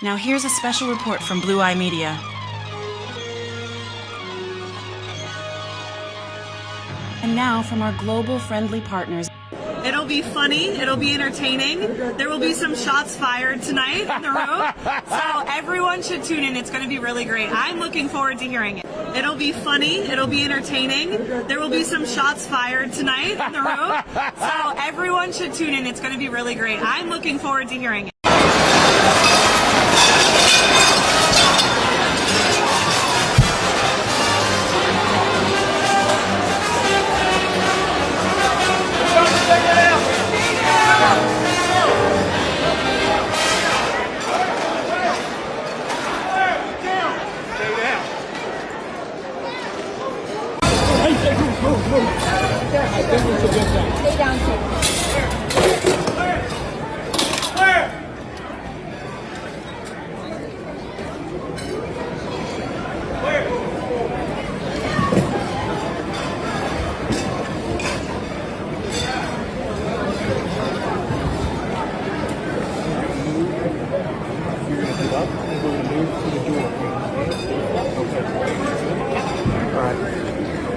Now here's a special report from Blue Eye Media. And now from our global friendly partners. It'll be funny, it'll be entertaining. There will be some shots fired tonight in the room. So everyone should tune in. It's going to be really great. I'm looking forward to hearing it. It'll be funny, it'll be entertaining. There will be some shots fired tonight in the room. So everyone should tune in. It's going to be really great. I'm looking forward to hearing it. Stay down,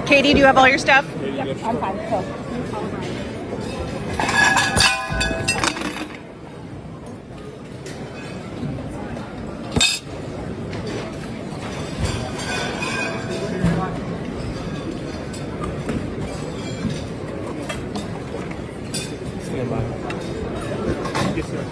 Katie, do you have all your stuff? Yep, I'm fine. Go. Stand by. Yes, sir.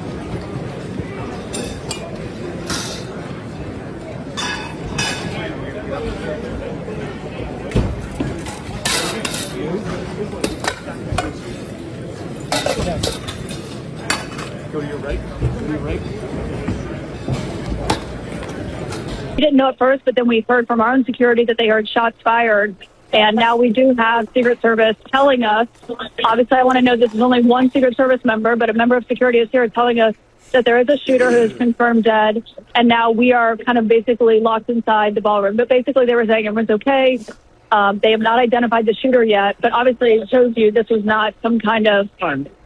Go to your right. Go to your right. We didn't know at first, but then we heard from our own security that they heard shots fired. And now we do have Secret Service telling us, obviously I want to know this is only one Secret Service member, but a member of security is here telling us that there is a shooter who is confirmed dead. And now we are kind of basically locked inside the ballroom. But basically they were saying everyone's okay. They have not identified the shooter yet, but obviously it shows you this was not some kind of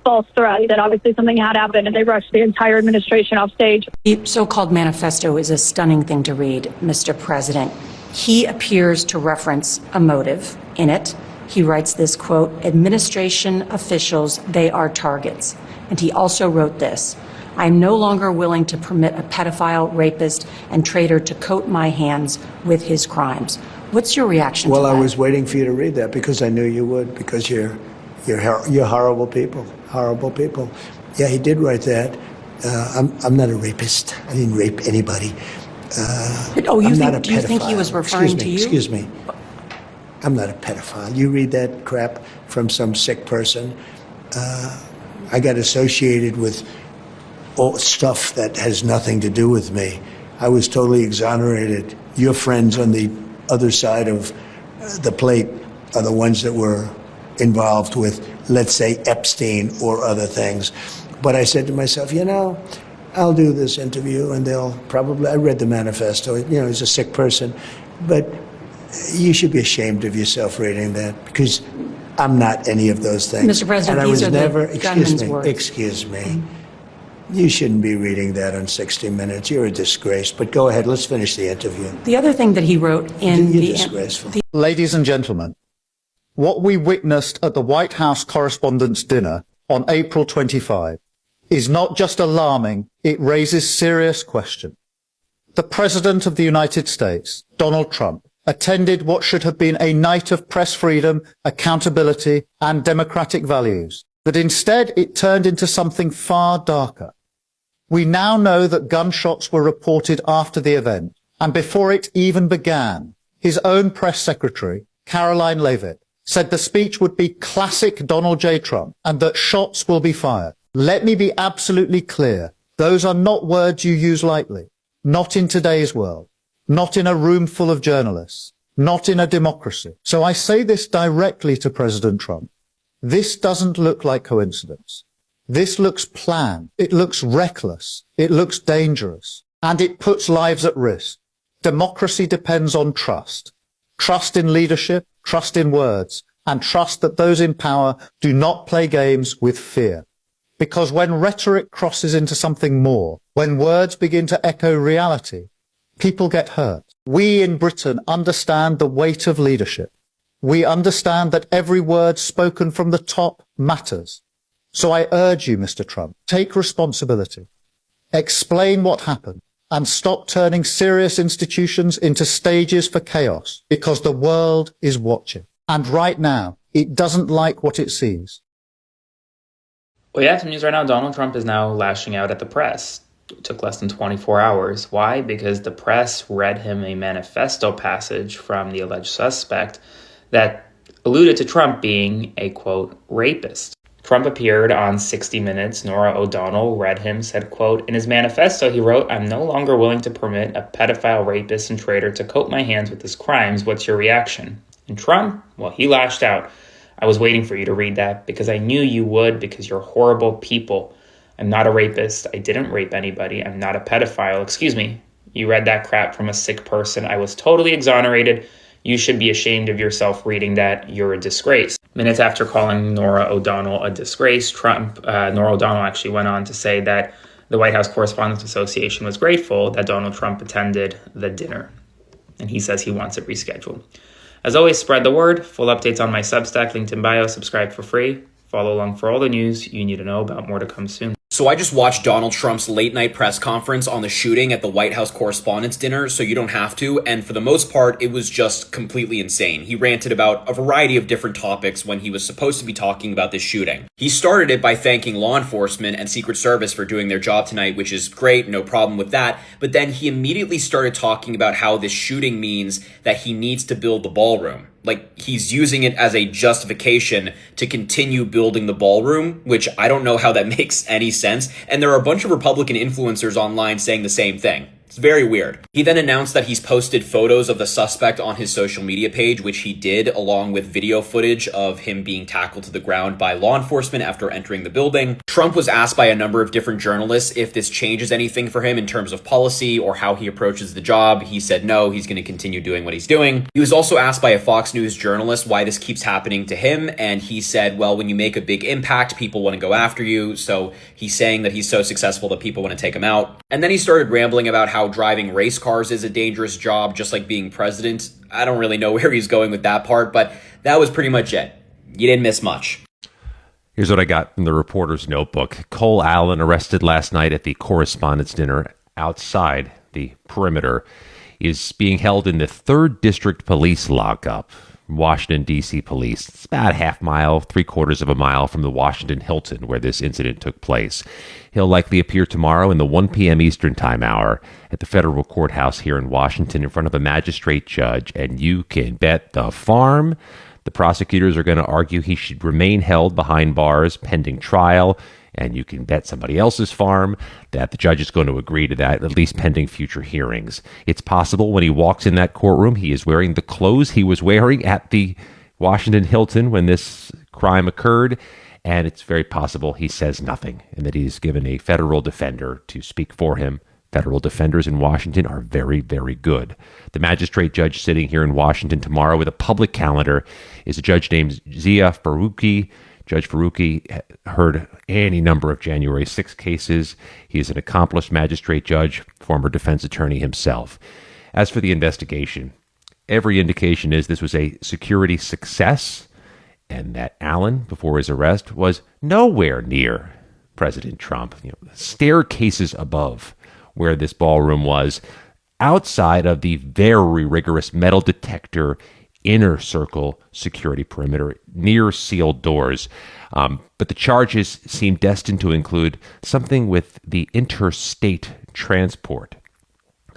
false threat, that obviously something had happened and they rushed the entire administration off stage. The so-called manifesto is a stunning thing to read, Mr. President. He appears to reference a motive in it. He writes this, quote, administration officials, they are targets. And he also wrote this, I am no longer willing to permit a pedophile, rapist, and traitor to coat my hands with his crimes. What's your reaction to that? Well, I was waiting for you to read that because I knew you would, because you're horrible people, horrible people. Yeah, he did write that. I'm not a rapist. I didn't rape anybody. Do you think he was referring to you? Excuse me. I'm not a pedophile. You read that crap from some sick person. I got associated with all stuff that has nothing to do with me. I was totally exonerated. Your friends on the other side of the plate are the ones that were involved with, let's say, Epstein or other things. But I said to myself, you know, I'll do this interview and they'll probably, I read the manifesto, you know, he's a sick person, but you should be ashamed of yourself reading that because I'm not any of those things. Mr. President, and I these was are never, the gunman's words. Excuse me. You shouldn't be reading that on 60 Minutes. You're a disgrace. But go ahead, let's finish the interview. The other thing that he wrote in You're disgraceful. Ladies and gentlemen, what we witnessed at the White House Correspondents' dinner on April 25 is not just alarming, it raises serious questions. The President of the United States, Donald Trump, attended what should have been a night of press freedom, accountability, and democratic values, but instead it turned into something far darker. We now know that gunshots were reported after the event, and before it even began, his own press secretary, Caroline Leavitt, said the speech would be classic Donald J. Trump and that shots will be fired. Let me be absolutely clear. Those are not words you use lightly. Not in today's world. Not in a room full of journalists. Not in a democracy. So I say this directly to President Trump. This doesn't look like coincidence. This looks planned. It looks reckless. It looks dangerous. And it puts lives at risk. Democracy depends on trust. Trust in leadership, trust in words, and trust that those in power do not play games with fear. Because when rhetoric crosses into something more, when words begin to echo reality, people get hurt. We in Britain understand the weight of leadership. We understand that every word spoken from the top matters. So I urge you, Mr. Trump, take responsibility. Explain what happened and stop turning serious institutions into stages for chaos, because the world is watching. And right now, it doesn't like what it sees. Well, yeah, some news right now. Donald Trump is now lashing out at the press. It took less than 24 hours. Why? Because the press read him a manifesto passage from the alleged suspect that alluded to Trump being a, quote, rapist. Trump appeared on 60 Minutes. Norah O'Donnell read him, said, quote, in his manifesto, he wrote, I'm no longer willing to permit a pedophile, rapist, and traitor to coat my hands with his crimes. What's your reaction? And Trump, well, he lashed out. I was waiting for you to read that because I knew you would, because you're horrible people. I'm not a rapist. I didn't rape anybody. I'm not a pedophile. Excuse me. You read that crap from a sick person. I was totally exonerated. You should be ashamed of yourself reading that. You're a disgrace. Minutes after calling Norah O'Donnell a disgrace, Norah O'Donnell actually went on to say that the White House Correspondents Association was grateful that Donald Trump attended the dinner. And he says he wants it rescheduled. As always, spread the word. Full updates on my Substack, linked in bio. Subscribe for free. Follow along for all the news you need to know about. More to come soon. So I just watched Donald Trump's late night press conference on the shooting at the White House Correspondents dinner, so you don't have to. And for the most part, it was just completely insane. He ranted about a variety of different topics when he was supposed to be talking about this shooting. He started it by thanking law enforcement and Secret Service for doing their job tonight, which is great, no problem with that. But then he immediately started talking about how this shooting means that he needs to build the ballroom. Like, he's using it as a justification to continue building the ballroom, which I don't know how that makes any sense. And there are a bunch of Republican influencers online saying the same thing. It's very weird. He then announced that he's posted photos of the suspect on his social media page, which he did, along with video footage of him being tackled to the ground by law enforcement after entering the building. Trump was asked by a number of different journalists if this changes anything for him in terms of policy or how he approaches the job. He said no, he's going to continue doing what he's doing. He was also asked by a Fox News journalist why this keeps happening to him, and he said, well, when you make a big impact, people want to go after you, so he's saying that he's so successful that people want to take him out. And then he started rambling about how driving race cars is a dangerous job, just like being president. I don't really know where he's going with that part, but that was pretty much it. You didn't miss much. Here's what I got from the reporter's notebook. Cole Allen, arrested last night at the Correspondents' dinner outside the perimeter, is being held in the 3rd District Police lockup. Washington, D.C. police. It's about a half mile, 3/4 of a mile from the Washington Hilton where this incident took place. He'll likely appear tomorrow in the 1 p.m. Eastern Time hour at the federal courthouse here in Washington in front of a magistrate judge. And you can bet the farm the prosecutors are going to argue he should remain held behind bars pending trial. And you can bet somebody else's farm that the judge is going to agree to that, at least pending future hearings. It's possible when he walks in that courtroom, he is wearing the clothes he was wearing at the Washington Hilton when this crime occurred. And it's very possible he says nothing and that he's given a federal defender to speak for him. Federal defenders in Washington are very, very good. The magistrate judge sitting here in Washington tomorrow with a public calendar is a judge named Zia Faruqi. Judge Faruqi heard any number of January 6 cases. He is an accomplished magistrate judge, former defense attorney himself. As for the investigation, every indication is this was a security success and that Allen, before his arrest, was nowhere near President Trump. Staircases above where this ballroom was, outside of the very rigorous metal detector inner circle security perimeter near sealed doors. But the charges seem destined to include something with the interstate transport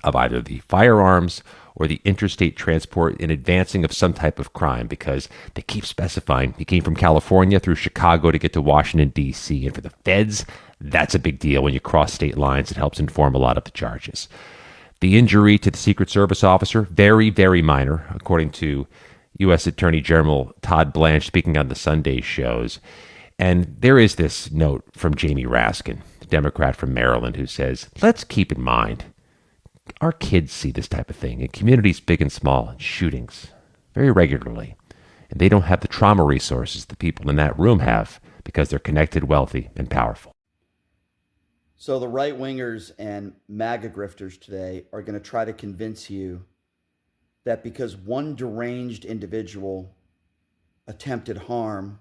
of either the firearms or the interstate transport in advancing of some type of crime, because they keep specifying he came from California through Chicago to get to Washington, D.C. And for the feds, that's a big deal when you cross state lines. It helps inform a lot of the charges. The injury to the Secret Service officer, very, very minor, according to U.S. Attorney General Todd Blanche speaking on the Sunday shows. And there is this note from Jamie Raskin, the Democrat from Maryland, who says, let's keep in mind, our kids see this type of thing in communities big and small, and shootings very regularly. And they don't have the trauma resources the people in that room have because they're connected, wealthy, and powerful. So the right-wingers and MAGA grifters today are going to try to convince you that because one deranged individual attempted harm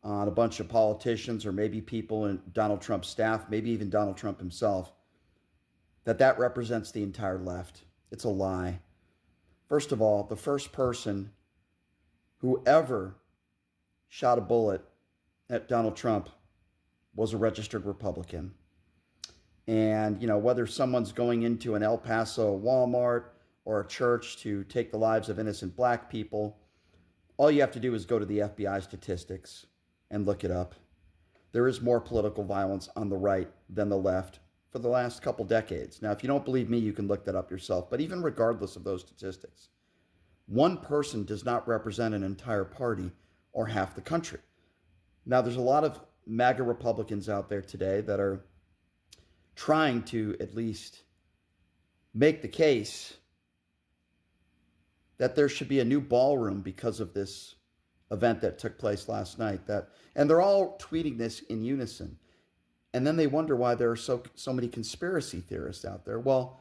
on a bunch of politicians or maybe people in Donald Trump's staff, maybe even Donald Trump himself, that represents the entire left. It's a lie. First of all, the first person who ever shot a bullet at Donald Trump was a registered Republican. And, you know, whether someone's going into an El Paso Walmart or a church to take the lives of innocent black people, all you have to do is go to the FBI statistics and look it up. There is more political violence on the right than the left for the last couple decades. Now, if you don't believe me, you can look that up yourself. But even regardless of those statistics, one person does not represent an entire party or half the country. Now, there's a lot of MAGA Republicans out there today that are trying to at least make the case that there should be a new ballroom because of this event that took place last night. And they're all tweeting this in unison. And then they wonder why there are so many conspiracy theorists out there. Well,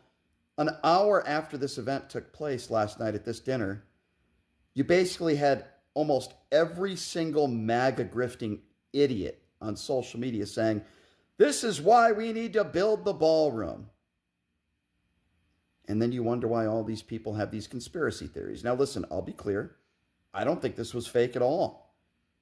an hour after this event took place last night at this dinner, you basically had almost every single MAGA grifting idiot on social media saying, this is why we need to build the ballroom. And then you wonder why all these people have these conspiracy theories. Now, listen, I'll be clear. I don't think this was fake at all.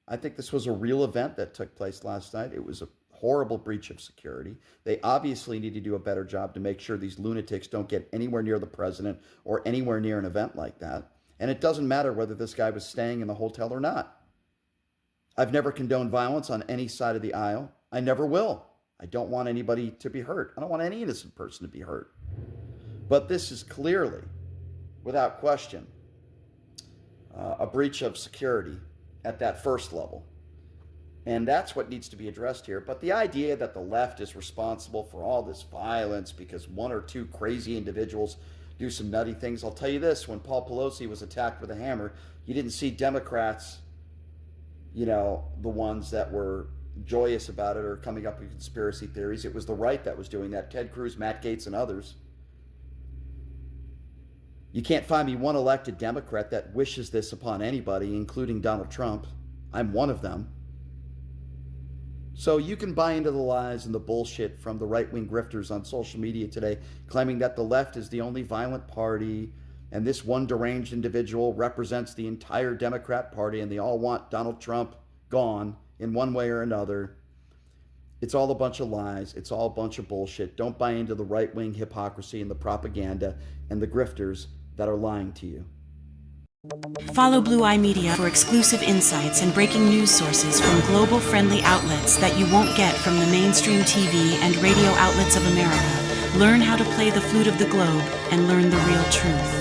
I think this was a real event that took place last night. It was a horrible breach of security. They obviously need to do a better job to make sure these lunatics don't get anywhere near the president or anywhere near an event like that. And it doesn't matter whether this guy was staying in the hotel or not. I've never condoned violence on any side of the aisle. I never will. I don't want anybody to be hurt. I don't want any innocent person to be hurt. But this is clearly, without question, a breach of security at that first level. And that's what needs to be addressed here. But the idea that the left is responsible for all this violence because one or two crazy individuals do some nutty things. I'll tell you this, when Paul Pelosi was attacked with a hammer, you didn't see Democrats, you know, the ones that were joyous about it or coming up with conspiracy theories. It was the right that was doing that. Ted Cruz, Matt Gaetz, and others. You can't find me one elected Democrat that wishes this upon anybody, including Donald Trump. I'm one of them. So you can buy into the lies and the bullshit from the right-wing grifters on social media today, claiming that the left is the only violent party and this one deranged individual represents the entire Democrat Party and they all want Donald Trump gone in one way or another. It's all a bunch of lies. It's all a bunch of bullshit. Don't buy into the right-wing hypocrisy and the propaganda and the grifters that are lying to you. Follow Blue Eye Media for exclusive insights and breaking news sources from global-friendly outlets that you won't get from the mainstream TV and radio outlets of America. Learn how to play the flute of the globe and learn the real truth.